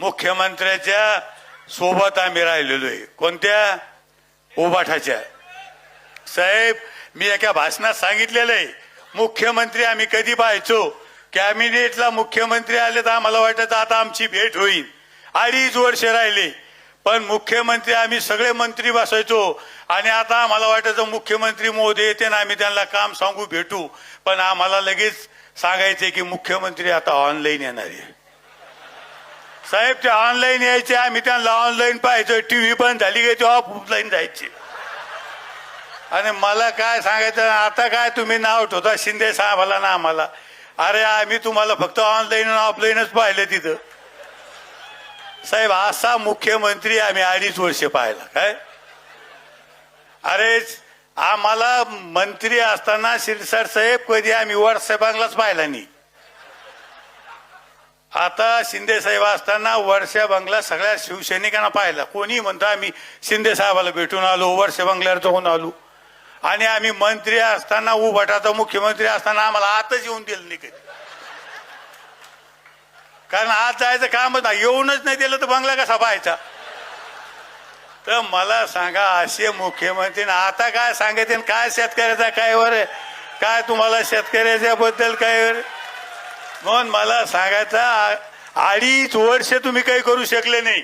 मुख्यमंत्र्याच्या सोबत आम्ही राहिलेलो आहे. कोणत्या? उबाठाच्या. साहेब, मी एका भाषणात सांगितलेलं आहे, मुख्यमंत्री आम्ही कधी पाहायचो, कॅबिनेटला मुख्यमंत्री आले तर आम्हाला वाटायचं आता आमची भेट होईल. 2.5 वर्ष राहिले, पण मुख्यमंत्री आम्ही सगळे मंत्री बसायचो आणि आता आम्हाला वाटायचं मुख्यमंत्री महोदय येते ना, आम्ही त्यांना काम सांगू, भेटू, पण आम्हाला लगेच सांगायचे की मुख्यमंत्री आता ऑनलाईन येणार आहे. साहेब, ते ऑनलाईन यायचे, आम्ही त्यांना ऑनलाईन पाहायचो, टीव्ही बंद झाली की ते ऑफलाईन जायचे. आणि मला काय सांगायचं, आता काय तुम्ही नाव ठेवता शिंदे साहेबाला ना आम्हाला. अरे आम्ही तुम्हाला फक्त ऑनलाईन आणि ऑफलाईनच पाहिलं तिथं. साहेब, असा मुख्यमंत्री आम्ही 2.5 वर्ष पाहिला काय. अरे आम्हाला मंत्री असताना शिरसाट साहेब कधी आम्ही वर्षा बंगलाच पाहिला नाही. आता शिंदे साहेब असताना वर्षा बंगला सगळ्या शिवसैनिकांना पाहिला. कोणी म्हणतो आम्ही शिंदे साहेबाला भेटून आलो, वर्षा बंगल्यावर जाऊन आलो. आणि आम्ही मंत्री असताना, उभाटाचा मुख्यमंत्री असताना आम्हाला आतच येऊन दिलं नाही कधी. कारण आत जायचं कामच नाही, येऊनच नाही दिलं तर बंगला कसा पाहायचा. तर मला सांगा, असे मुख्यमंत्री आता काय सांगायचे, काय शेतकऱ्याचा काय वर, काय तुम्हाला शेतकऱ्याच्या बद्दल काय वर. म्हणून मला सांगायचं, 2.5 वर्ष तुम्ही काही करू शकले नाही.